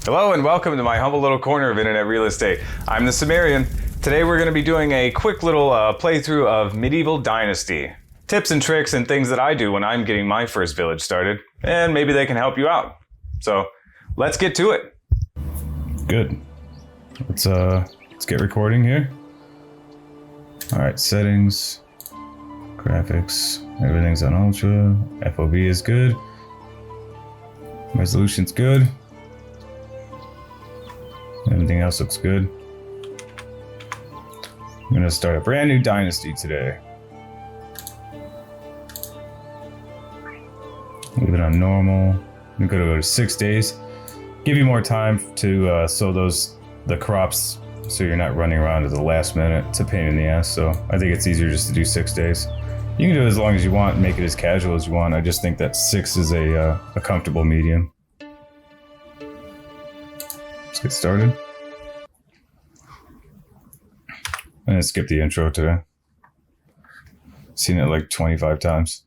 Hello and welcome to my humble little corner of internet real estate. I'm the Sumerian. Today we're going to be doing a quick little playthrough of Medieval Dynasty. Tips and tricks and things that I do when I'm getting my first village started, and maybe they can help you out. So let's get to it. Good. Let's get recording here. All right, settings, graphics, everything's on ultra. FOV is good. Resolution's good. Everything else looks good. I'm gonna start a brand new dynasty today. Leave it on normal. I'm gonna go to 6 days. Give you more time to sow the crops, so you're not running around at the last minute. It's a pain in the ass, so I think it's easier just to do 6 days. You can do it as long as you want, make it as casual as you want. I just think that 6 is a comfortable medium. Let's get started. I'm gonna skip the intro today. Seen it like 25 times.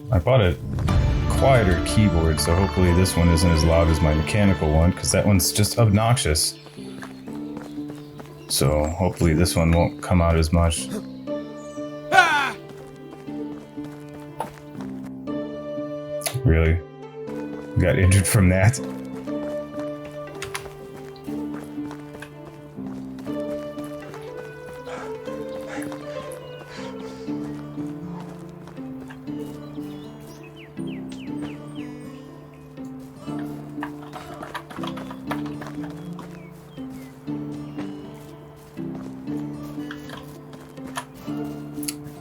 I bought a quieter keyboard, so hopefully this one isn't as loud as my mechanical one, because that one's just obnoxious. So hopefully this one won't come out as much. Really? Got injured from that?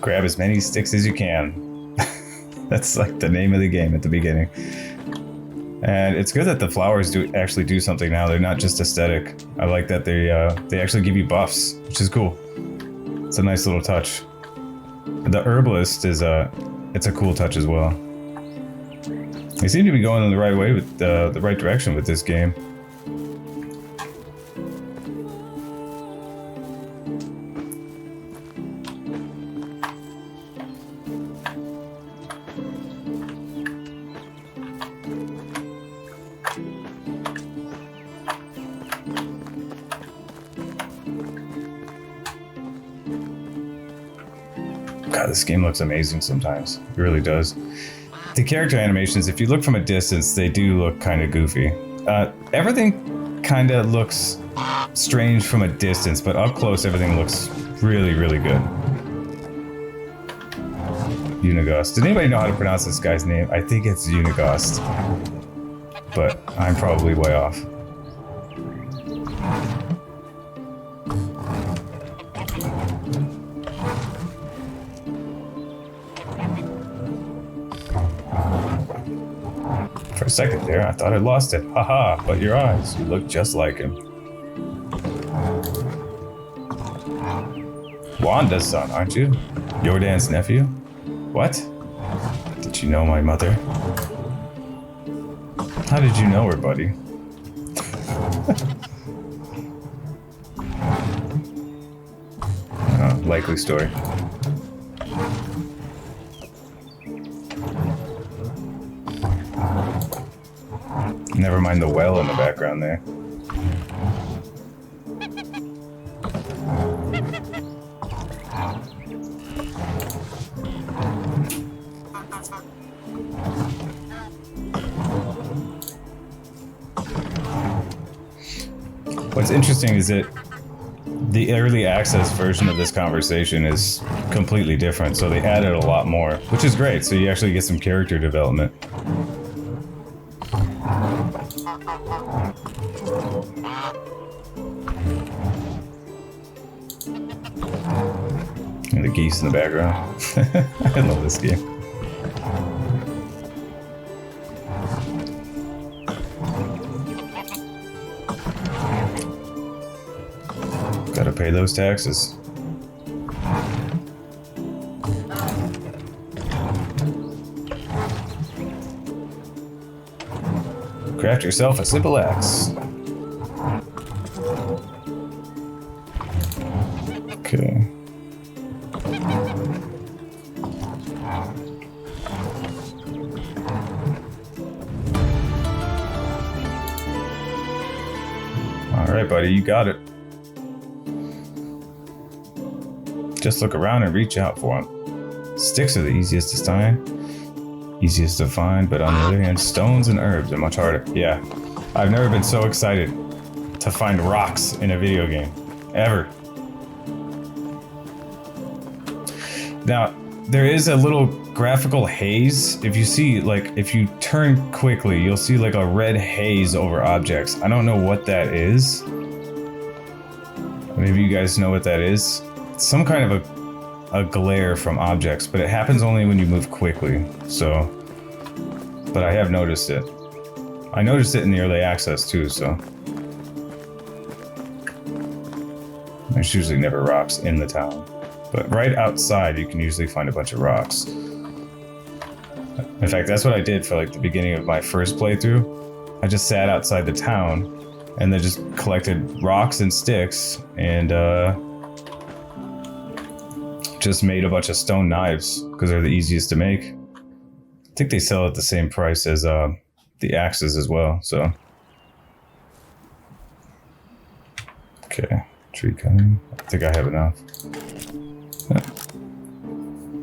Grab as many sticks as you can. That's like the name of the game at the beginning. And it's good that the flowers actually do something now. They're not just aesthetic. I like that they actually give you buffs, which is cool. It's a nice little touch. The herbalist is it's a cool touch as well. They seem to be going in the right way with the right direction with this game. God, this game looks amazing sometimes. It really does. The character animations, if you look from a distance, they do look kind of goofy. Everything kind of looks strange from a distance, but up close, everything looks really, really good. Unigost. Did anybody know how to pronounce this guy's name? I think it's Unigost, but I'm probably way off. For a second there, I thought I lost it. Haha, but your eyes, you look just like him. Wanda's son, aren't you? Jordan's nephew? What? Did you know my mother? How did you know her, buddy? Oh, likely story. Never mind the well in the background there. What's interesting is that the early access version of this conversation is completely different, so they added a lot more, which is great, so you actually get some character development. And the geese in the background. I love this game. Gotta pay those taxes. Craft yourself a simple axe. buddy. You got it. Just look around and reach out for them. Sticks are the easiest to find, but on the other hand, stones and herbs are much harder. Yeah, I've never been so excited to find rocks in a video game, ever. Now, there is a little graphical haze. If you see, like, if you turn quickly, you'll see like a red haze over objects. I don't know what that is. Maybe you guys know what that is. It's some kind of a glare from objects, but it happens only when you move quickly. So, but I have noticed it. I noticed it in the early access too, so. There's usually never rocks in the town. But right outside, you can usually find a bunch of rocks. In fact, that's what I did for like the beginning of my first playthrough. I just sat outside the town and then just collected rocks and sticks and just made a bunch of stone knives because they're the easiest to make. I think they sell at the same price as the axes as well, so. Okay, tree cutting. I think I have enough.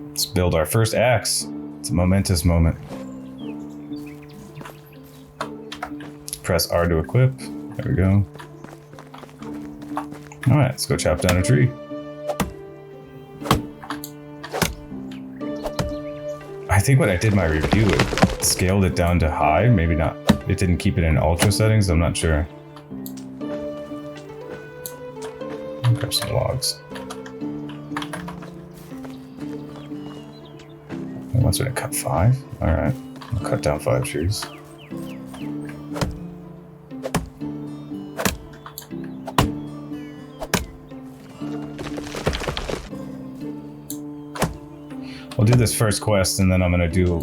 Let's build our first axe. It's a momentous moment. Press R to equip. There we go. Alright, let's go chop down a tree. I think when I did my review, it scaled it down to high. Maybe not. It didn't keep it in ultra settings. I'm not sure. Grab some logs. It wants me to cut 5? Alright. I'll cut down 5 trees. We'll do this first quest and then I'm going to do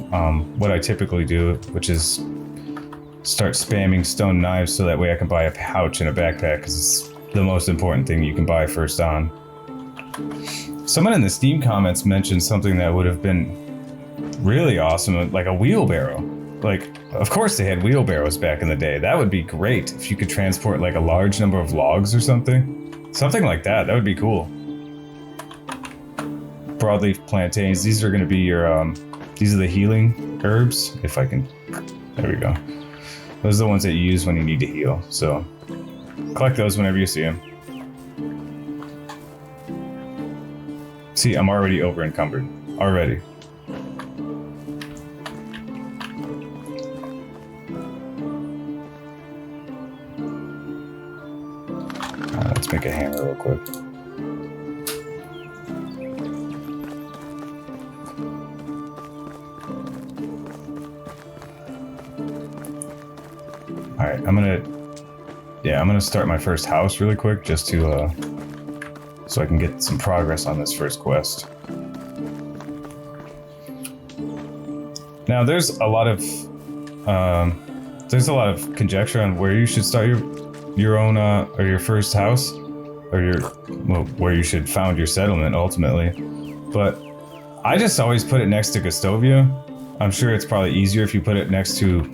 what I typically do, which is start spamming stone knives so that way I can buy a pouch and a backpack because it's the most important thing you can buy first on. Someone in the Steam comments mentioned something that would have been really awesome, like a wheelbarrow. Like, of course they had wheelbarrows back in the day. That would be great if you could transport like a large number of logs or something. Something like that, that would be cool. Broadleaf plantains, these are going to be your, these are the healing herbs, if I can, there we go. Those are the ones that you use when you need to heal, so collect those whenever you see them. See, I'm already over encumbered, already. Let's make a hammer real quick. Alright, I'm gonna start my first house really quick just to, so I can get some progress on this first quest. Now there's a lot of conjecture on where you should start your own, or your first house, or where you should found your settlement ultimately. But I just always put it next to Gostovia. I'm sure it's probably easier if you put it next to,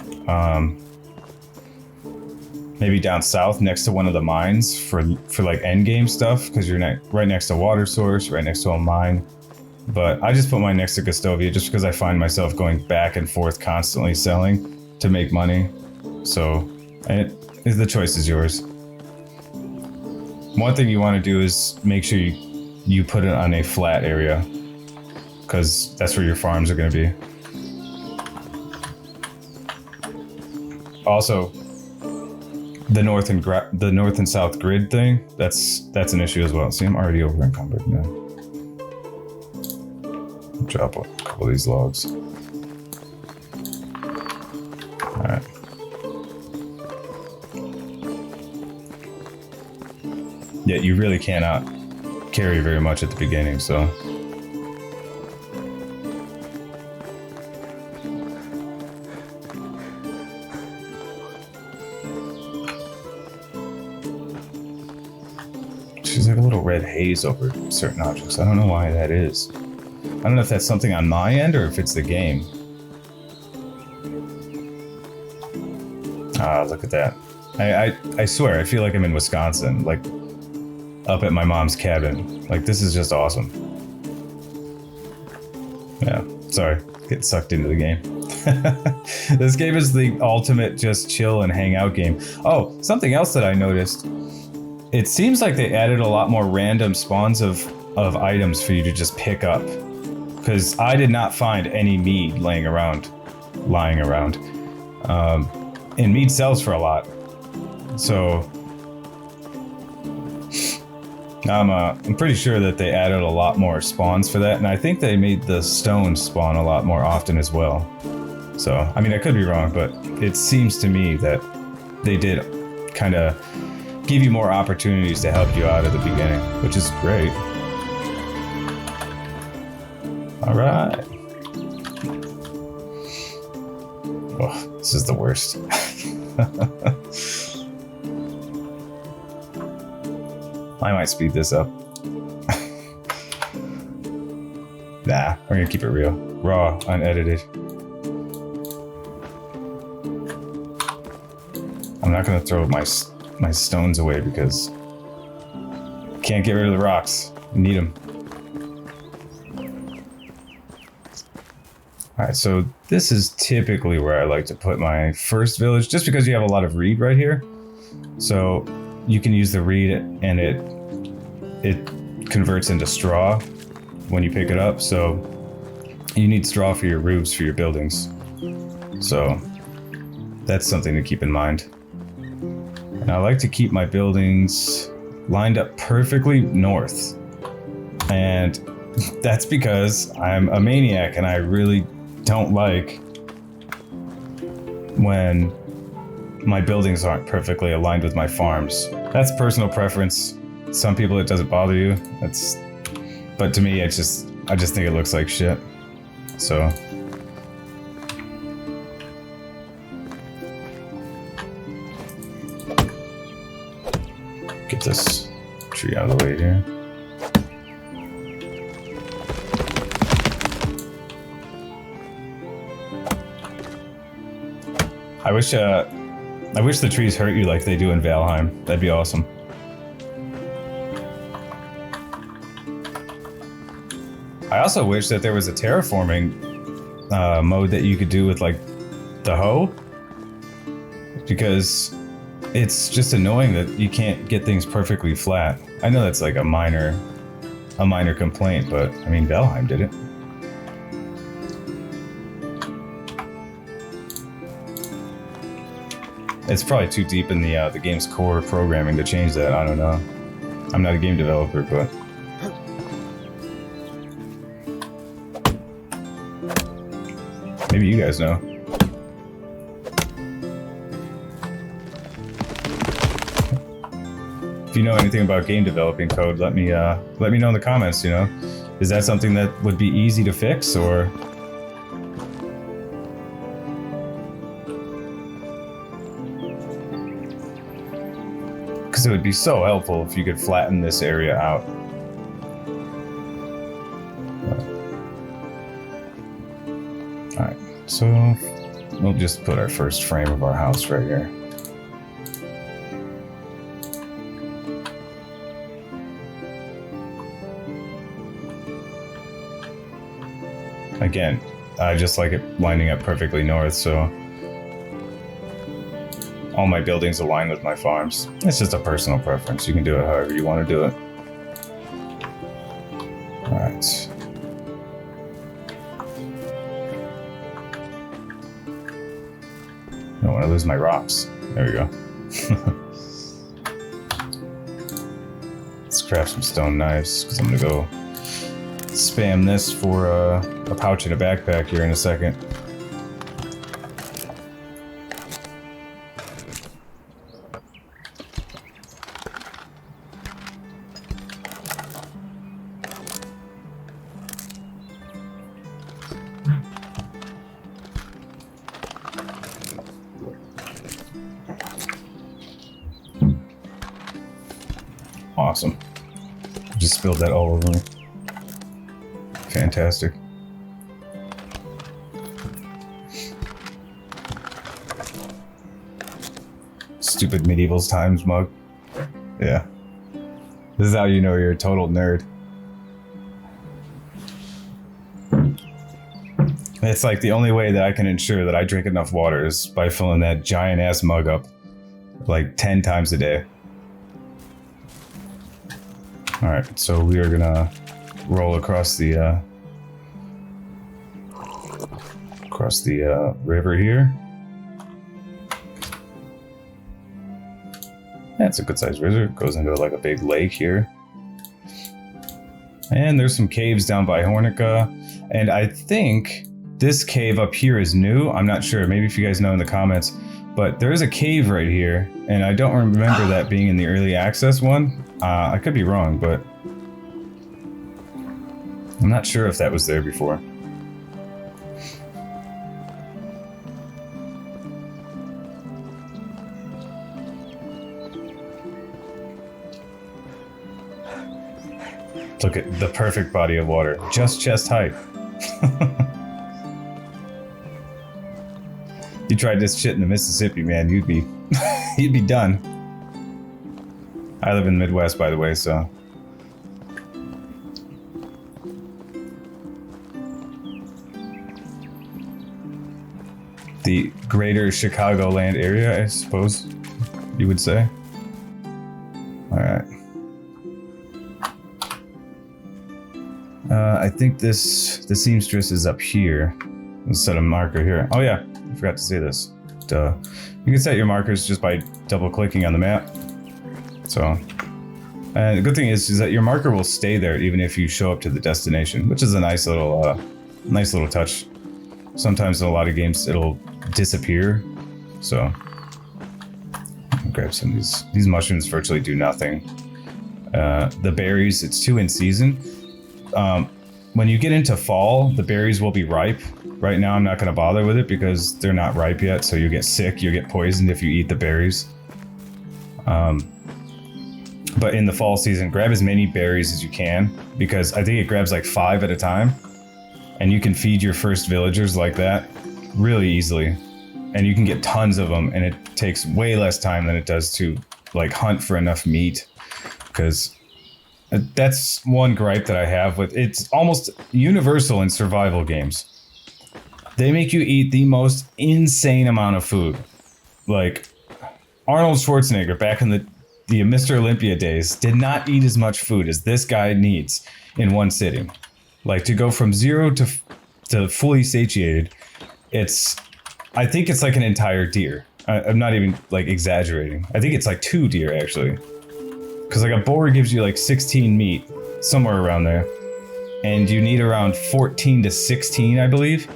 maybe down south next to one of the mines for like end game stuff, because you're right next to a water source, right next to a mine. But I just put mine next to Gostovia just because I find myself going back and forth constantly selling to make money. So the choice is yours. One thing you want to do is make sure you put it on a flat area, because that's where your farms are going to be. Also, the north and south grid thing, that's an issue as well. See, I'm already over encumbered now. Drop a couple of these logs. Alright. Yeah, you really cannot carry very much at the beginning, so. There's like a little red haze over certain objects. I don't know why that is. I don't know if that's something on my end or if it's the game. Ah, look at that. I swear, I feel like I'm in Wisconsin, like up at my mom's cabin. Like, this is just awesome. Yeah, sorry, get sucked into the game. This game is the ultimate just chill and hang out game. Oh, something else that I noticed. It seems like they added a lot more random spawns of items for you to just pick up. Because I did not find any mead lying around. And mead sells for a lot. So I'm pretty sure that they added a lot more spawns for that, and I think they made the stones spawn a lot more often as well. So, I mean, I could be wrong, but it seems to me that they did kind of give you more opportunities to help you out at the beginning, which is great. All right. Oh, this is the worst. I might speed this up. Nah, we're gonna keep it real. Raw, unedited. I'm not gonna throw my stones away because I can't get rid of the rocks. I need them. Alright, so this is typically where I like to put my first village, just because you have a lot of reed right here. So you can use the reed and it converts into straw when you pick it up. So you need straw for your roofs, for your buildings. So that's something to keep in mind. And I like to keep my buildings lined up perfectly north. And that's because I'm a maniac and I really don't like when my buildings aren't perfectly aligned with my farms. That's personal preference. Some people it doesn't bother you. But to me I just think it looks like shit. So get this tree out of the way here. I wish the trees hurt you like they do in Valheim. That'd be awesome. I also wish that there was a terraforming mode that you could do with like the hoe, because it's just annoying that you can't get things perfectly flat. I know that's like a minor complaint, but I mean Valheim did it. It's probably too deep in the game's core programming to change that. I don't know. I'm not a game developer, but maybe you guys know. If you know anything about game developing code, let me know in the comments. You know, is that something that would be easy to fix, or? Because it would be so helpful if you could flatten this area out. Alright, so we'll just put our first frame of our house right here. Again, I just like it lining up perfectly north, so all my buildings align with my farms. It's just a personal preference. You can do it however you want to do it. Alright. I don't want to lose my rocks. There we go. Let's craft some stone knives, because I'm going to go spam this for a pouch and a backpack here in a second. Awesome. Just spilled that all over me. Fantastic. Stupid medieval times mug. Yeah. This is how you know you're a total nerd. It's like the only way that I can ensure that I drink enough water is by filling that giant ass mug up like 10 times a day. Alright, so we are gonna roll across the river here. That's a good sized river. It goes into like a big lake here. And there's some caves down by Hornica. And I think this cave up here is new. I'm not sure. Maybe if you guys know in the comments. But there is a cave right here. And I don't remember that being in the early access one. I could be wrong, but I'm not sure if that was there before. Look at the perfect body of water, just chest height. You tried this shit in the Mississippi, man, you'd be you'd be done. I live in the Midwest, by the way, so. The greater Chicagoland area, I suppose you would say. All right. I think the seamstress is up here. Let's set a marker here. Oh yeah, I forgot to say this. Duh. You can set your markers just by double clicking on the map. So, and the good thing is that your marker will stay there even if you show up to the destination, which is a nice little touch. Sometimes in a lot of games it'll disappear. So, I'll grab some of these. These mushrooms virtually do nothing. The berries, it's 2 in season. When you get into fall, the berries will be ripe. Right now, I'm not going to bother with it because they're not ripe yet, so you get sick, you get poisoned if you eat the berries. But in the fall season, grab as many berries as you can, because I think it grabs like 5 at a time, and you can feed your first villagers like that really easily. And you can get tons of them, and it takes way less time than it does to like hunt for enough meat, because that's one gripe that I have with it's almost universal in survival games. They make you eat the most insane amount of food. Like Arnold Schwarzenegger back in the Mr. Olympia days did not eat as much food as this guy needs in one sitting. Like to go from 0 to fully satiated, I think it's like an entire deer. I'm not even like exaggerating. I think it's like 2 deer actually. Because like a boar gives you like 16 meat, somewhere around there. And you need around 14 to 16, I believe.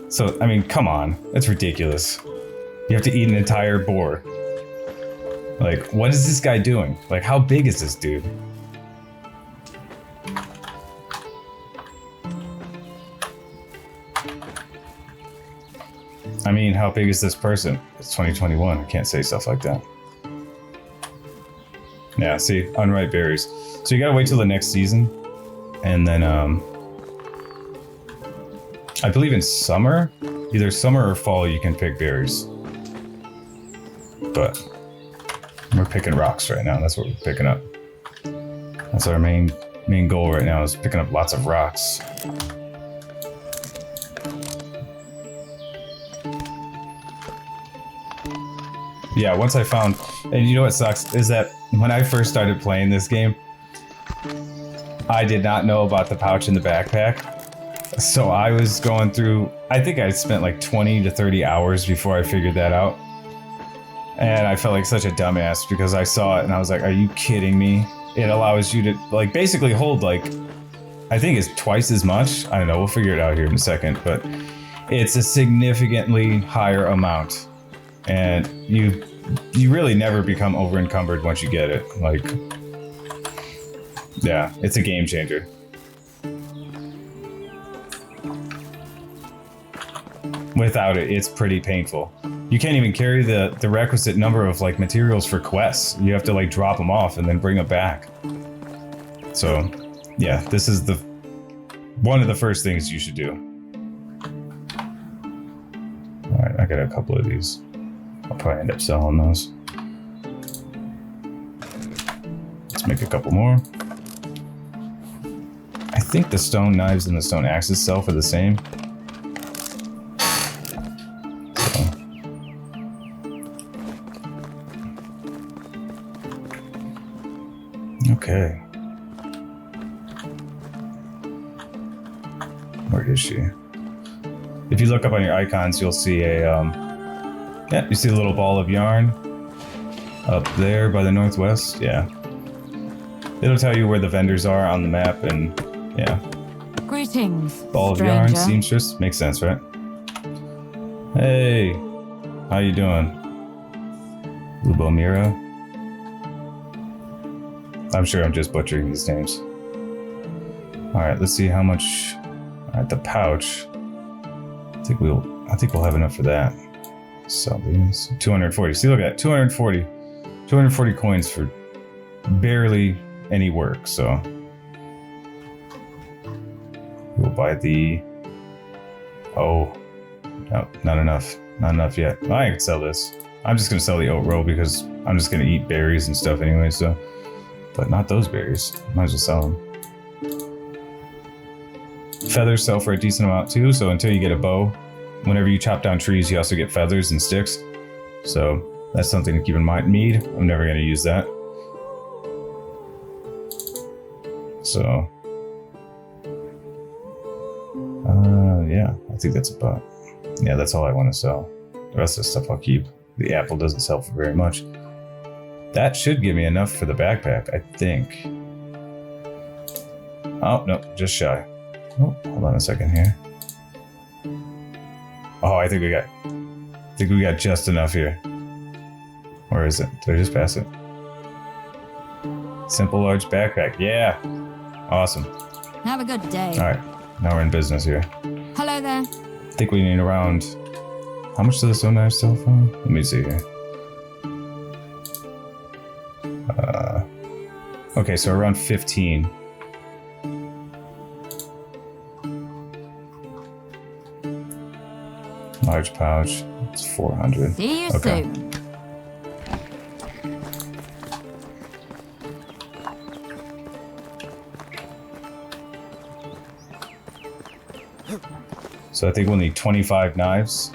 So, I mean, come on. That's ridiculous. You have to eat an entire boar. Like, what is this guy doing? Like, how big is this dude? I mean, how big is this person? It's 2021. I can't say stuff like that. Yeah, see, unripe berries. So you gotta wait till the next season, and then I believe in summer, either summer or fall, you can pick berries. But we're picking rocks right now. That's what we're picking up. That's our main goal right now, is picking up lots of rocks. Yeah, once I found, and you know what sucks, is that when I first started playing this game, I did not know about the pouch in the backpack. So I was going through, I think I spent like 20 to 30 hours before I figured that out. And I felt like such a dumbass because I saw it and I was like, are you kidding me? It allows you to like basically hold like, I think it's twice as much. I don't know, we'll figure it out here in a second, but it's a significantly higher amount. And you really never become over encumbered once you get it. Like, yeah, it's a game changer. Without it, it's pretty painful. You can't even carry the requisite number of like materials for quests. You have to like drop them off and then bring them back. So, yeah, this is one of the first things you should do. All right, I got a couple of these. I'll probably end up selling those. Let's make a couple more. I think the stone knives and the stone axe itself are the same. So. Okay. Where is she? If you look up on your icons, you'll see a, yeah, you see a little ball of yarn up there by the northwest. Yeah. It'll tell you where the vendors are on the map, and yeah. Greetings, Ball stranger. of yarn, seamstress. Makes sense, right? Hey, how you doing? Lubomira? I'm sure I'm just butchering these names. Alright, let's see how much. Alright, the pouch. I think we'll have enough for that. Sell these. 240. See, look at that. 240 coins for barely any work, so we'll buy the. Oh, no, not enough. Not enough yet. I can sell this. I'm just gonna sell the oat roll because I'm just gonna eat berries and stuff anyway, so. But not those berries. Might as well sell them. Feathers sell for a decent amount too, so until you get a bow, whenever you chop down trees, you also get feathers and sticks. So that's something to keep in mind. Mead, I'm never gonna use that. So, yeah, I think that's about, yeah, that's all I want to sell. The rest of the stuff I'll keep. The apple doesn't sell for very much. That should give me enough for the backpack, I think. Oh, no, just shy. Oh, hold on a second here. Oh, I think we got just enough here. Where is it? Did I just pass it? Simple large backpack. Yeah. Awesome. Have a good day. All right. Now we're in business here. Hello there. I think we need around. How much do the stone knives sell for? Let me see here. Okay, so around 15. Large pouch. It's 400. See you Okay. soon. So I think we'll need 25 knives.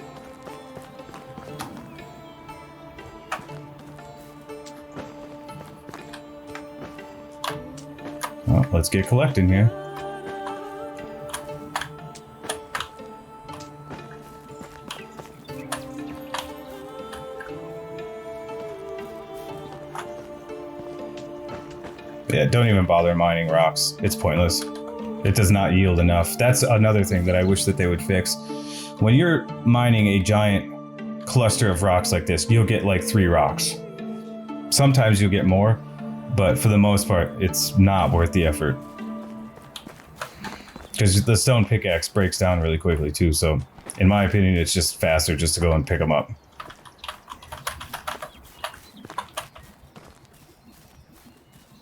Well, let's get collecting here. Yeah, don't even bother mining rocks. It's pointless. It does not yield enough. That's another thing that I wish that they would fix. When you're mining a giant cluster of rocks like this, you'll get like 3 rocks. Sometimes you'll get more, but for the most part, it's not worth the effort. Because the stone pickaxe breaks down really quickly too, so in my opinion, it's just faster just to go and pick them up.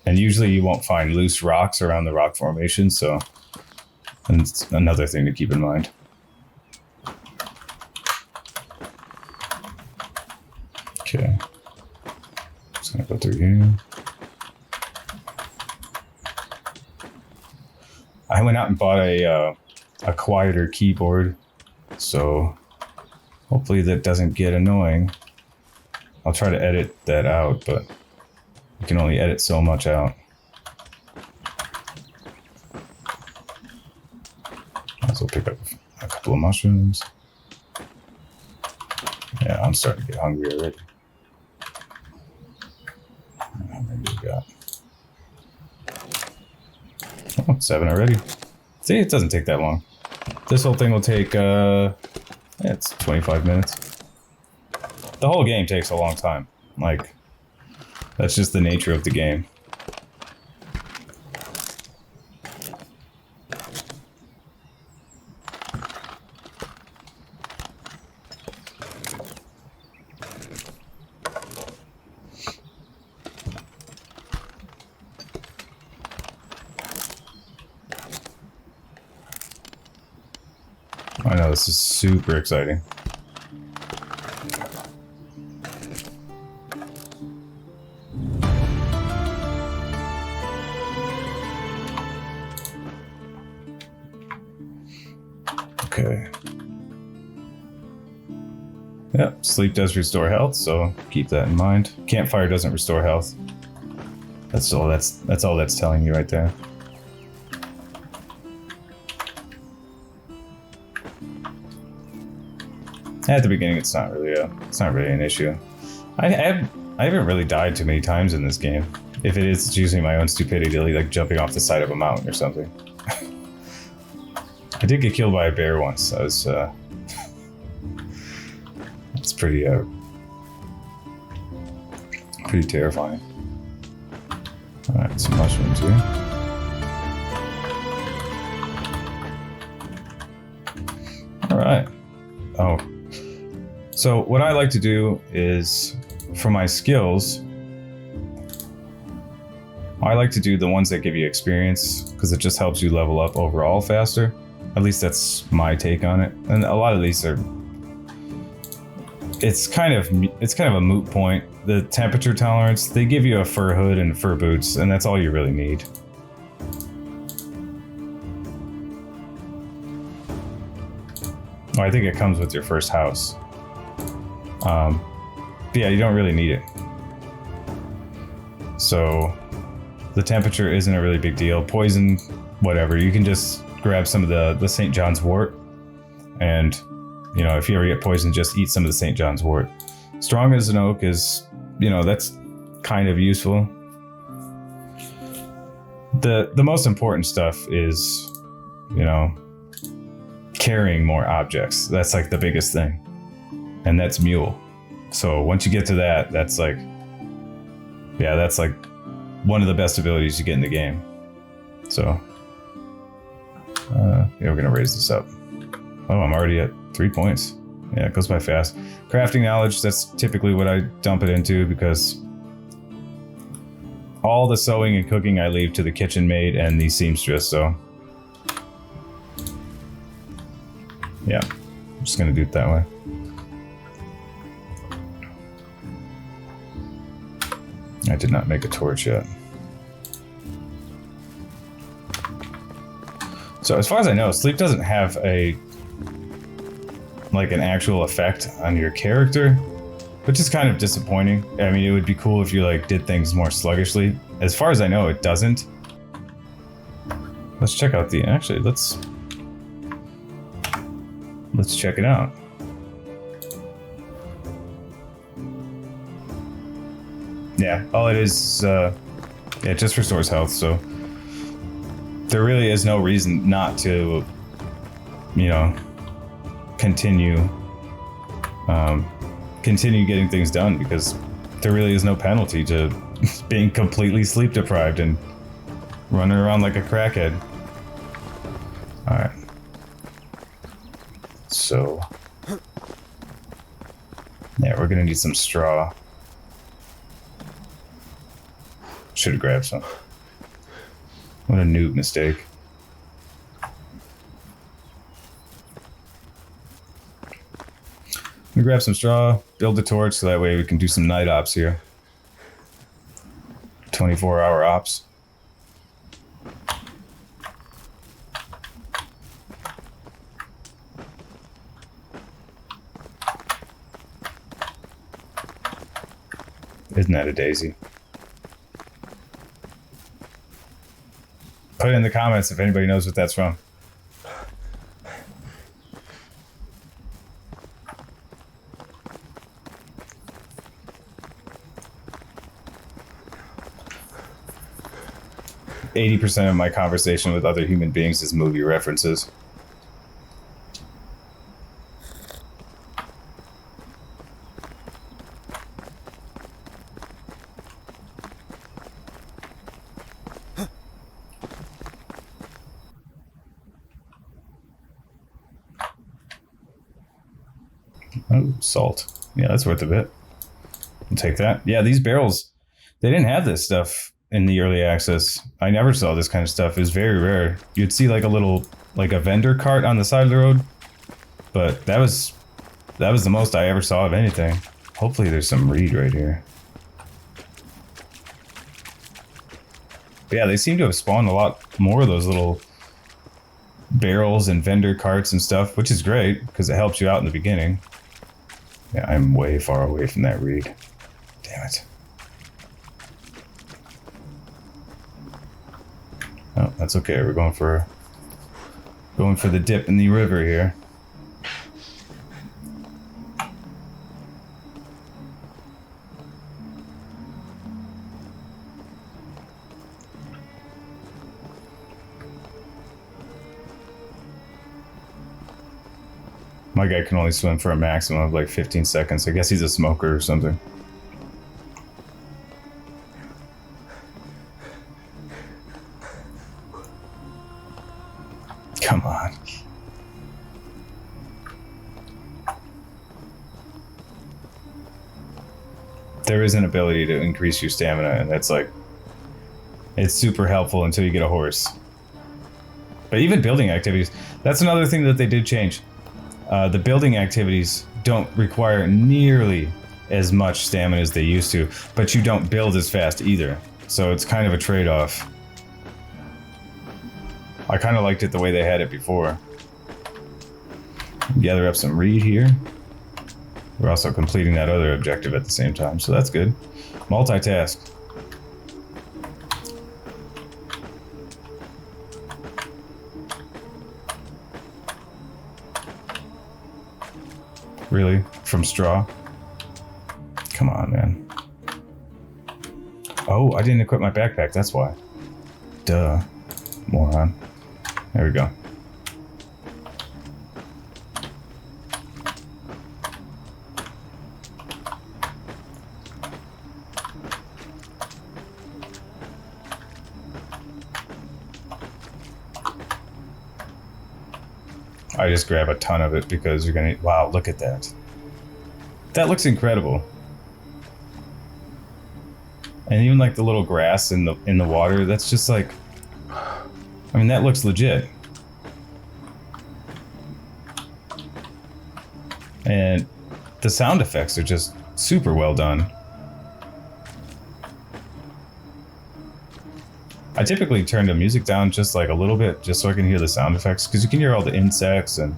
And usually you won't find loose rocks around the rock formation, so it's another thing to keep in mind. Okay. Just gonna go through here. I went out and bought a quieter keyboard, so hopefully that doesn't get annoying. I'll try to edit that out, but you can only edit so much out. Also pick up a couple of mushrooms. Yeah, I'm starting to get hungry already. How many do we got? Oh, 7 already. See, it doesn't take that long. This whole thing will take, it's 25 minutes. The whole game takes a long time. Like, that's just the nature of the game. I know, this is super exciting. Okay. Yep, sleep does restore health, so keep that in mind. Campfire doesn't restore health. That's all that's telling you right there. At the beginning, it's not really an issue. I haven't really died too many times in this game. If it is, it's usually my own stupidity, like jumping off the side of a mountain or something. I did get killed by a bear once. That was it's pretty terrifying. All right, some mushrooms here. All right. Oh. So what I like to do is, for my skills, I like to do the ones that give you experience, because it just helps you level up overall faster. At least that's my take on it. And a lot of these are, it's kind of a moot point. The temperature tolerance, they give you a fur hood and fur boots, and that's all you really need. Oh, I think it comes with your first house. But yeah, you don't really need it. So the temperature isn't a really big deal. Poison, whatever. You can just grab some of the St. John's wort, and if you ever get poisoned, just eat some of the St. John's wort. Strong as an oak is, that's kind of useful. The most important stuff is, carrying more objects. That's like the biggest thing. And that's mule. So once you get to that, that's like one of the best abilities you get in the game. So yeah, we're gonna raise this up. Oh, I'm already at 3 points. Yeah, it goes by fast. Crafting knowledge, that's typically what I dump it into, because all the sewing and cooking I leave to the kitchen maid and the seamstress, so yeah, I'm just gonna do it that way. I did not make a torch yet. So as far as I know, sleep doesn't have an actual effect on your character, which is kind of disappointing. I mean, it would be cool if you did things more sluggishly. As far as I know, it doesn't. Let's check out let's check it out. Yeah, all it is, it just restores health, so there really is no reason not to, continue getting things done, because there really is no penalty to being completely sleep deprived and running around like a crackhead. All right. So, yeah, we're gonna need some straw. Should have grabbed some. What a noob mistake. We grab some straw, build a torch, so that way we can do some night ops here. 24-hour ops. Isn't that a daisy? Put it in the comments if anybody knows what that's from. %, of my conversation with other human beings is movie references. Oh, salt. Yeah, that's worth a bit. I'll take that. Yeah, these barrels, they didn't have this stuff in the early access. I never saw this kind of stuff. It was very rare. You'd see a vendor cart on the side of the road, but that was the most I ever saw of anything. Hopefully there's some reed right here. But yeah, they seem to have spawned a lot more of those little barrels and vendor carts and stuff, which is great because it helps you out in the beginning. Yeah, I'm way far away from that reed. Damn it. Oh, that's okay. We're going for the dip in the river here. My guy can only swim for a maximum of like 15 seconds. I guess he's a smoker or something. Come on. There is an ability to increase your stamina, and that's like, it's super helpful until you get a horse. But even building activities, that's another thing that they did change. The building activities don't require nearly as much stamina as they used to, but you don't build as fast either. So it's kind of a trade-off. I kind of liked it the way they had it before. Gather up some reed here. We're also completing that other objective at the same time, so that's good. Multitask. Really? From straw? Come on, man. Oh, I didn't equip my backpack, that's why. Duh. Moron. There we go. I just grab a ton of it because you're gonna... Wow, look at that. That looks incredible. And even like the little grass in the water, that's just like... I mean, that looks legit. And the sound effects are just super well done. I typically turn the music down just like a little bit, just so I can hear the sound effects, because you can hear all the insects and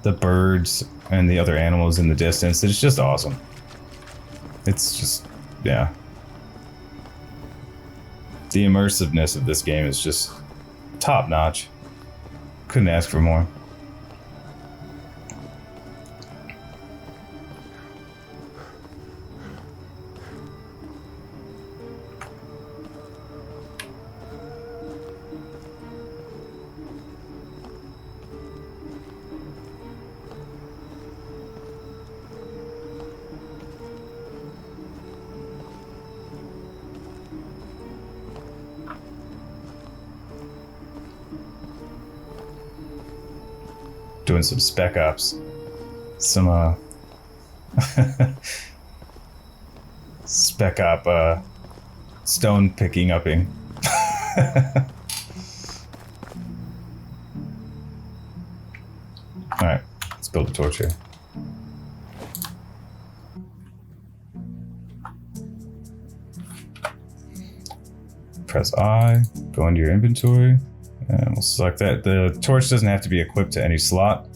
the birds and the other animals in the distance. It's just awesome. It's just, yeah. The immersiveness of this game is just top notch. Couldn't ask for more. Doing some spec ops, some spec op stone picking upping. All right, let's build a torch here. Press I, go into your inventory. And we'll select that. The torch doesn't have to be equipped to any slot.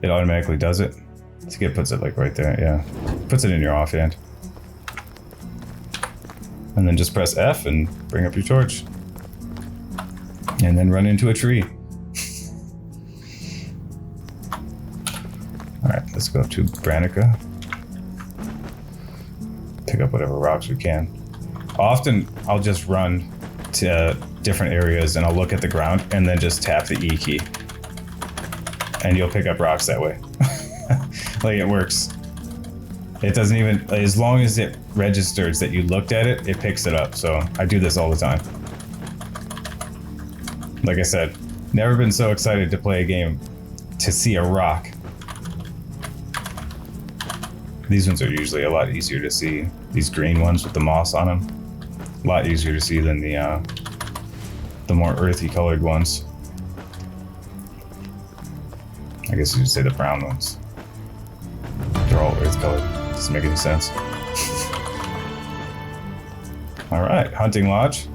It automatically does it. I think it puts it like right there, yeah. Puts it in your offhand. And then just press F and bring up your torch. And then run into a tree. Alright, let's go to Branica. Pick up whatever rocks we can. Often, I'll just run to different areas and I'll look at the ground and then just tap the E key. And you'll pick up rocks that way. Like, it works. It doesn't even, as long as it registers that you looked at it, it picks it up. So I do this all the time. Like I said, never been so excited to play a game to see a rock. These ones are usually a lot easier to see. These green ones with the moss on them. A lot easier to see than the more earthy colored ones. I guess you'd say the brown ones. They're all earth colored. Doesn't make any sense. Alright, hunting lodge.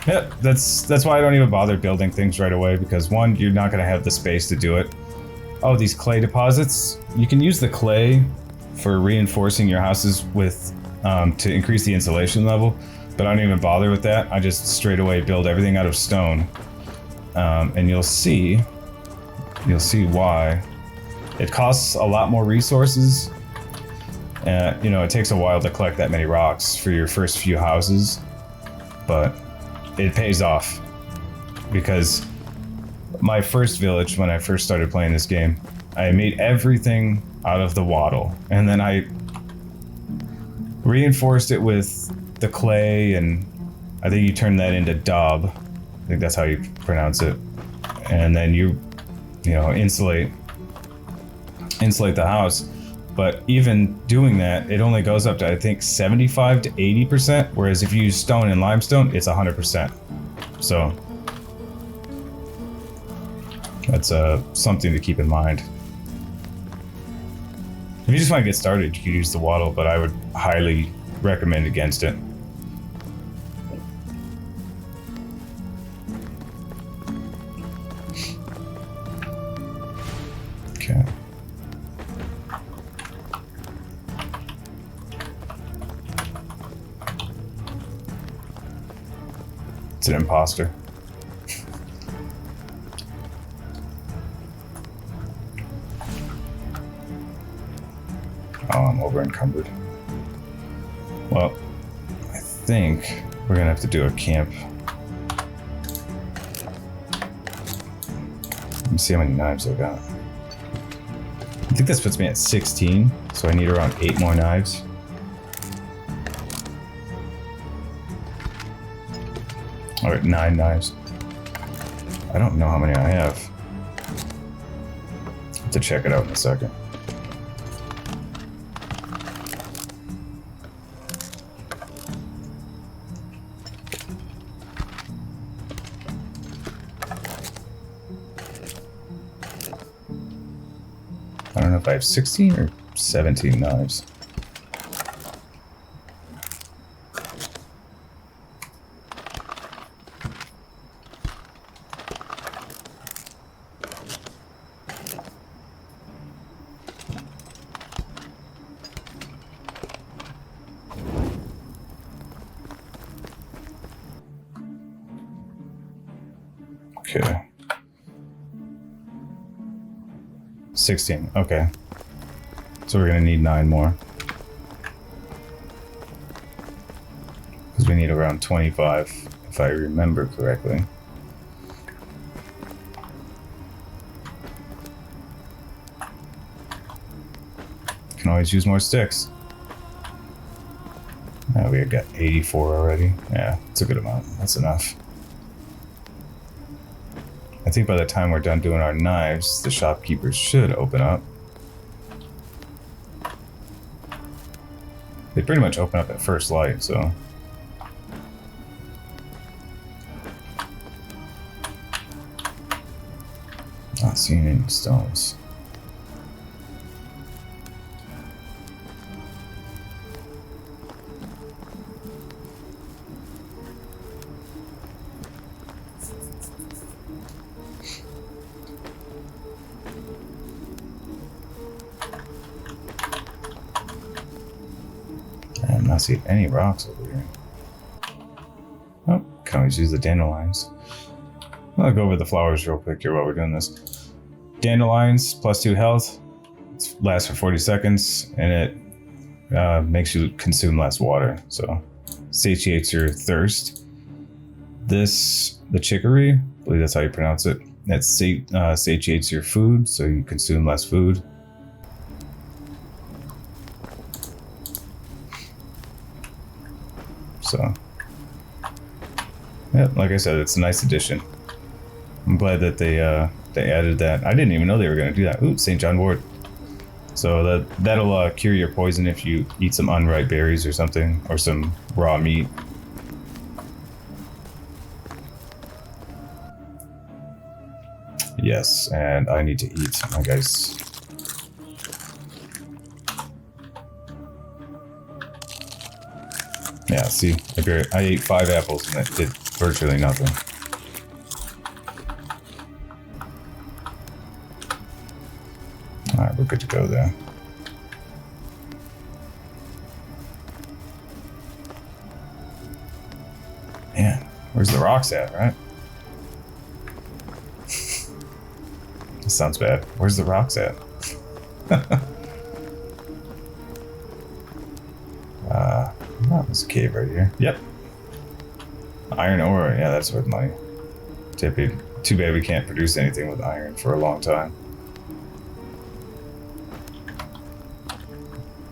Yeah, that's why I don't even bother building things right away, because one, you're not going to have the space to do it. Oh, these clay deposits. You can use the clay for reinforcing your houses with to increase the insulation level, but I don't even bother with that. I just straight away build everything out of stone, and you'll see why. It costs a lot more resources. You know, it takes a while to collect that many rocks for your first few houses, but it pays off, because my first village, when I first started playing this game, I made everything out of the wattle, and then I reinforced it with the clay, and I think you turn that into daub. I think that's how you pronounce it. And then you know, insulate the house. But even doing that, it only goes up to, I think, 75 to 80%, whereas if you use stone and limestone, it's 100%. So that's something to keep in mind. If you just want to get started, you could use the wattle, but I would highly recommend against it. Okay. It's an imposter. Oh, I'm over encumbered. Well, I think we're gonna have to do a camp. Let me see how many knives I got. I think this puts me at 16, so I need around 8 more knives. Alright, 9 knives. I don't know how many I have. I'll have to check it out in a second. I don't know if I have 16 or 17 knives. Okay. 16, okay. So we're gonna need 9 more. Because we need around 25, if I remember correctly. Can always use more sticks. Oh, we got 84 already. Yeah, it's a good amount. That's enough. I think by the time we're done doing our knives, the shopkeepers should open up. They pretty much open up at first light, so... Not seeing any stones. I'm not seeing any rocks over here. Oh, can always use the dandelions. I'll go over the flowers real quick here while we're doing this. Dandelions, +2 health. It lasts for 40 seconds, and it makes you consume less water, so satiates your thirst. This, the chicory, I believe that's how you pronounce it, that satiates your food, so you consume less food. So, yeah, like I said, it's a nice addition. I'm glad that they added that. I didn't even know they were going to do that. Ooh, St. John wort. So that'll cure your poison if you eat some unripe berries or something, or some raw meat. Yes, and I need to eat, my guys. Yeah, see, I ate 5 apples and that did virtually nothing. Alright, we're good to go there. Man, where's the rocks at, right? That sounds bad. Where's the rocks at? Oh, there's a cave right here. Yep. Iron ore, yeah, that's worth money. Too bad we can't produce anything with iron for a long time.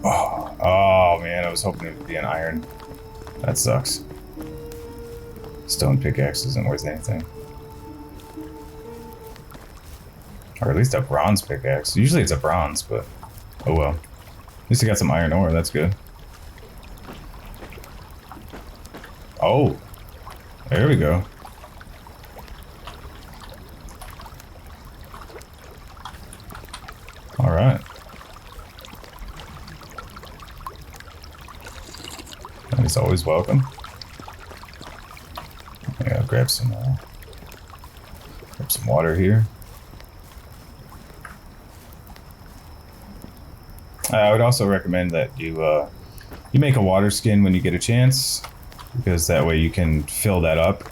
Oh man, I was hoping it would be an iron. That sucks. Stone pickaxe isn't worth anything. Or at least a bronze pickaxe. Usually it's a bronze, but oh well. At least I got some iron ore, that's good. Oh, there we go. All right. That is always welcome. Yeah, I'll grab some water here. I would also recommend that you make a water skin when you get a chance, because that way you can fill that up,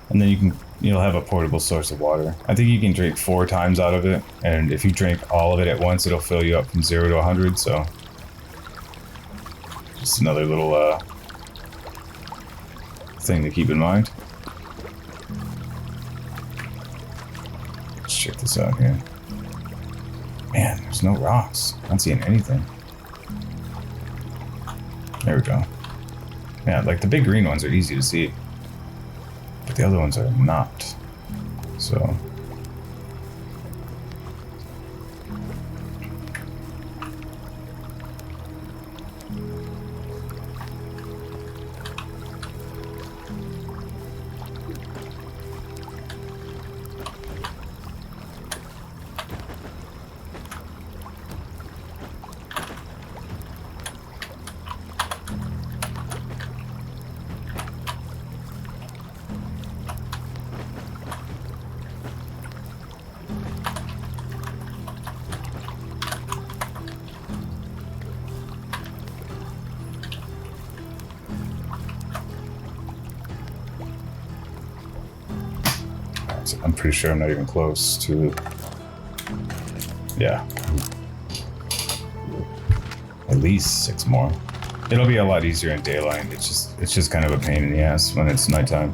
and then you'll have a portable source of water. I think you can drink 4 times out of it, and if you drink all of it at once, it'll fill you up from 0 to 100. So just another little thing to keep in mind. Let's check this out here. Man, there's no rocks. I'm not seeing anything. There we go. Yeah, like the big green ones are easy to see, but the other ones are not. So I'm pretty sure I'm not even close to. Yeah. At least 6 more. It'll be a lot easier in daylight. It's just kind of a pain in the ass when it's nighttime.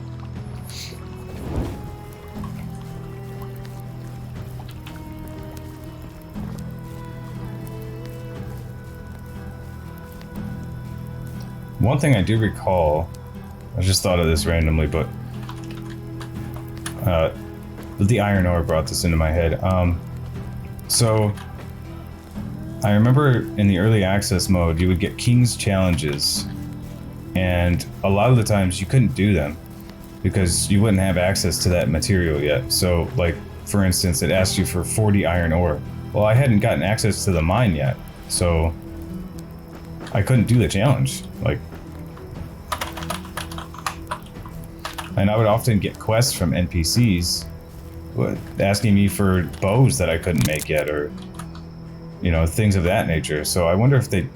One thing I do recall, I just thought of this randomly, but the iron ore brought this into my head. So I remember in the early access mode, you would get King's challenges, and a lot of the times you couldn't do them because you wouldn't have access to that material yet. So, like, for instance, it asked you for 40 iron ore. Well, I hadn't gotten access to the mine yet, so I couldn't do the challenge. Like, and I would often get quests from NPCs asking me for bows that I couldn't make yet, or things of that nature. So I wonder if they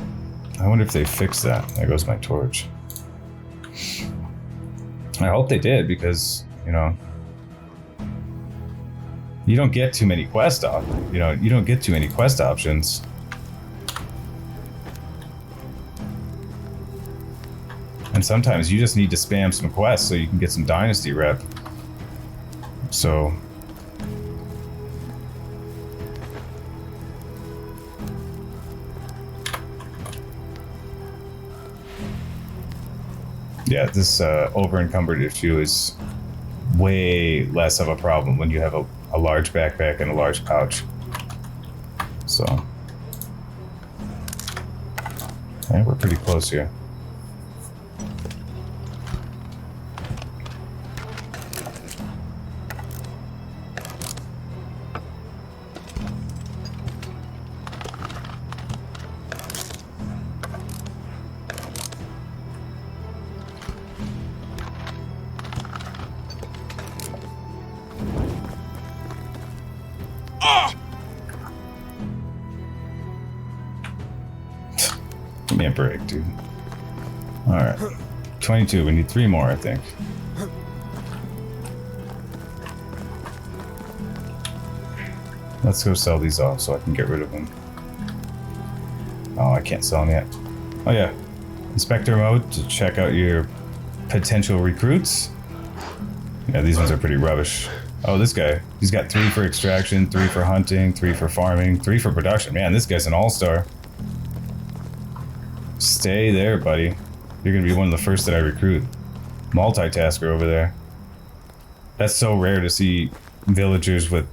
fixed that. There goes my torch. I hope they did, because you don't get too many quest options. And sometimes you just need to spam some quests so you can get some Dynasty rep. So yeah, this over-encumbered issue is way less of a problem when you have a large backpack and a large pouch. So yeah, we're pretty close here. a break, dude. Alright. 22. We need 3 more, I think. Let's go sell these off so I can get rid of them. Oh, I can't sell them yet. Oh yeah. Inspector mode to check out your potential recruits. Yeah, these ones are pretty rubbish. Oh, this guy. He's got 3 for extraction, 3 for hunting, 3 for farming, 3 for production. Man, this guy's an all-star. Stay there, buddy. You're gonna be one of the first that I recruit. Multitasker over there. That's so rare to see villagers with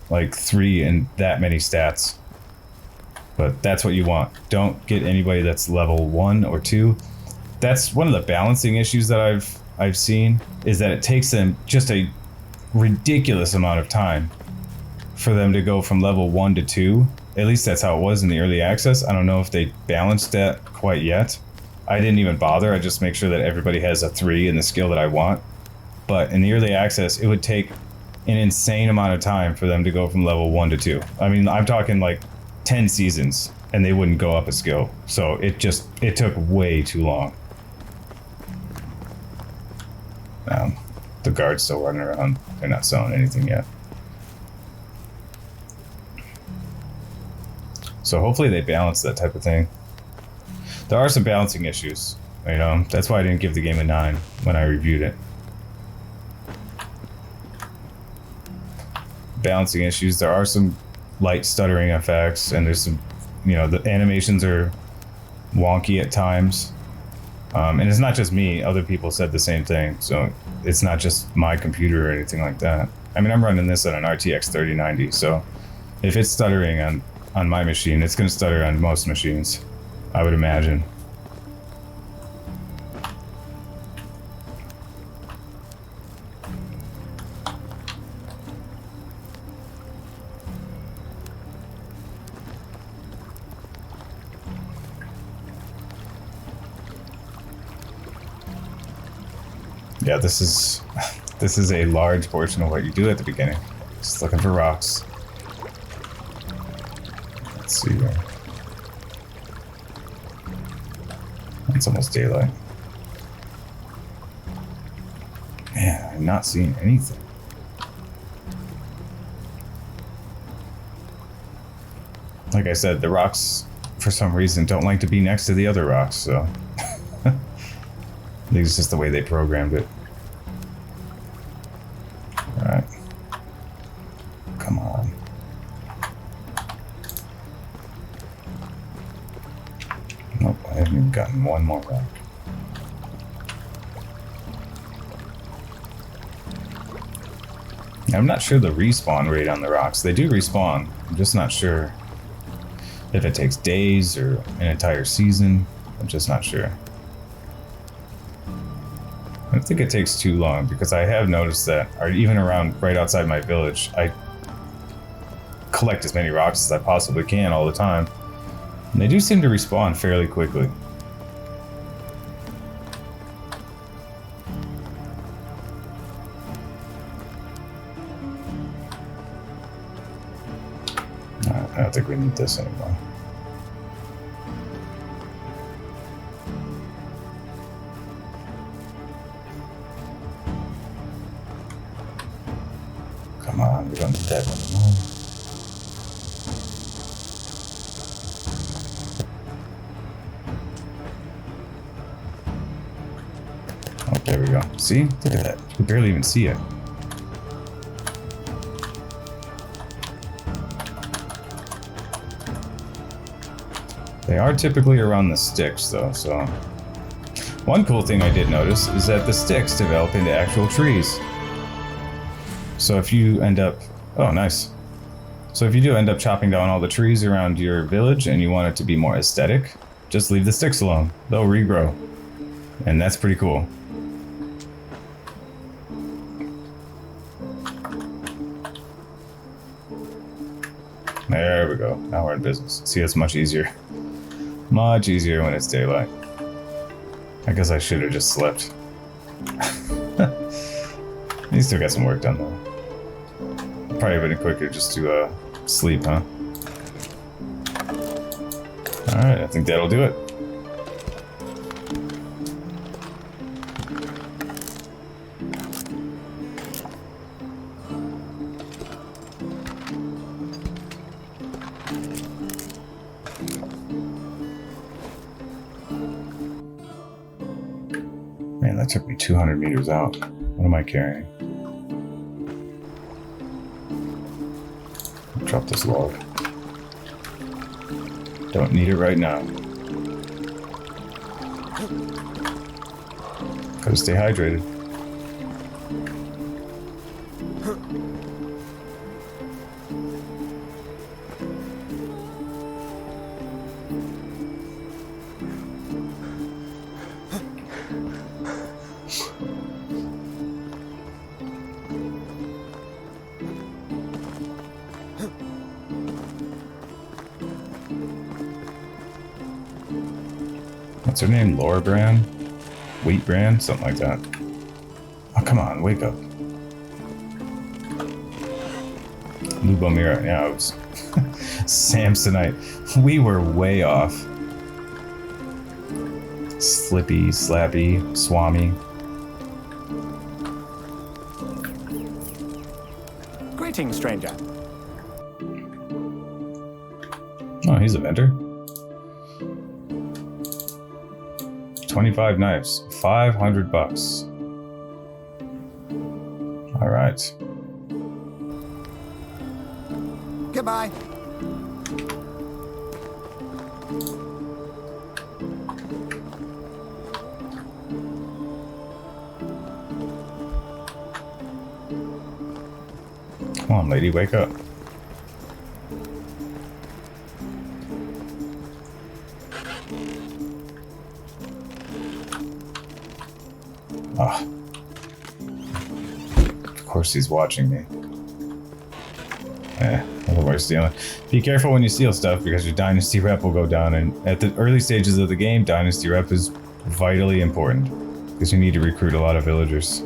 like 3 and that many stats. But that's what you want. Don't get anybody that's level 1 or 2. That's one of the balancing issues that I've seen, is that it takes them just a ridiculous amount of time for them to go from level 1 to 2. At least that's how it was in the early access. I don't know if they balanced that quite yet. I didn't even bother. I just make sure that everybody has a 3 in the skill that I want. But in the early access, it would take an insane amount of time for them to go from level 1 to 2. I mean, I'm talking like 10 seasons and they wouldn't go up a skill. So it took way too long. The guard's still running around. They're not selling anything yet. So hopefully they balance that type of thing. There are some balancing issues, you know. That's why I didn't give the game a 9 when I reviewed it. Balancing issues. There are some light stuttering effects, and there's some, you know, the animations are wonky at times. And it's not just me. Other people said the same thing. So it's not just my computer or anything like that. I mean, I'm running this on an RTX 3090, so if it's stuttering on my machine, it's going to stutter on most machines, I would imagine. Yeah, this is a large portion of what you do at the beginning. Just looking for rocks. Let's see here. It's almost daylight. Man, I'm not seeing anything. Like I said, the rocks, for some reason, don't like to be next to the other rocks, so... I think it's just the way they programmed it. Alright. Come on. Nope, I haven't even gotten one more rock. I'm not sure the respawn rate on the rocks. They do respawn. I'm just not sure if it takes days or an entire season. I'm just not sure. I don't think it takes too long, because I have noticed that, or even around right outside my village, I collect as many rocks as I possibly can all the time. And they do seem to respawn fairly quickly. I don't think we need this anymore. Come on, we don't need that anymore. Oh, there we go. See? Look at that. You can barely even see it. They are typically around the sticks, though, so... One cool thing I did notice is that the sticks develop into actual trees. So if you end up... Oh, nice. So if you do end up chopping down all the trees around your village and you want it to be more aesthetic, just leave the sticks alone. They'll regrow. And that's pretty cool. There we go. Now we're in business. See, it's much easier. Much easier when it's daylight. I guess I should have just slept. You still got some work done though. Probably been quicker just to sleep, huh? Alright, I think that'll do it. that took me 200 meters out. What am I carrying? Drop this log. Don't need it right now. Gotta stay hydrated. What's her name? Laura Brand? Wheat Brand? Something like that. Oh, come on, wake up. Lubomira, yeah, it was Samsonite. We were way off. Slippy, Slappy, Swami. Greetings, stranger. Oh, he's a vendor. 25 knives, 500 bucks. All right. Goodbye. Come on, lady, wake up. Ah. Of course he's watching me. Otherwise stealing. Be careful when you steal stuff because your Dynasty rep will go down, and at the early stages of the game, Dynasty rep is vitally important because you need to recruit a lot of villagers.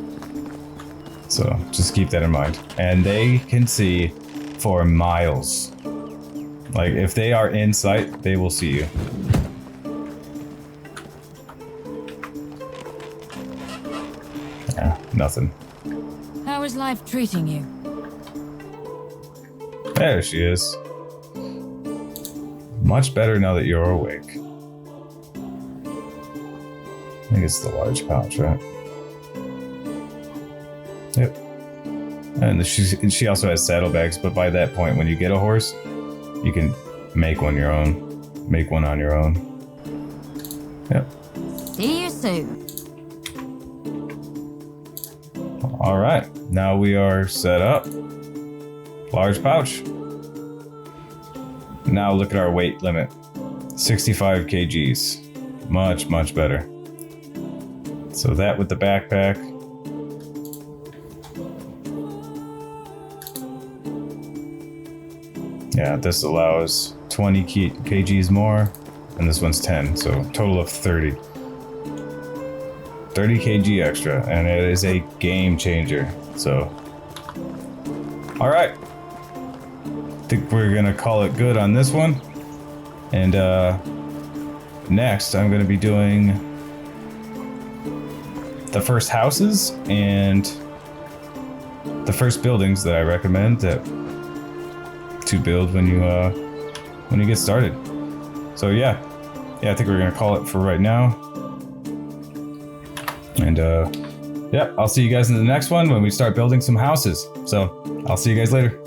So just keep that in mind. And they can see for miles. Like if they are in sight, they will see you. Yeah, nothing. How is life treating you? There she is. Much better now that you're awake. I think it's the large pouch, right? Yep. And she also has saddlebags, but by that point, when you get a horse, you can make one your own. Make one on your own. Yep. See you soon. All right. Now we are set up. Large pouch. Now look at our weight limit. 65 kgs. Much, much better. So that with the backpack. Yeah, this allows 20 kgs more, and this one's 10, so total of 30. 30 kg extra, and it is a game changer. So, all right. I think we're gonna call it good on this one. And next, I'm gonna be doing the first houses and the first buildings that I recommend to build when you get started. So yeah, I think we're gonna call it for right now. And yeah, I'll see you guys in the next one when we start building some houses. So I'll see you guys later.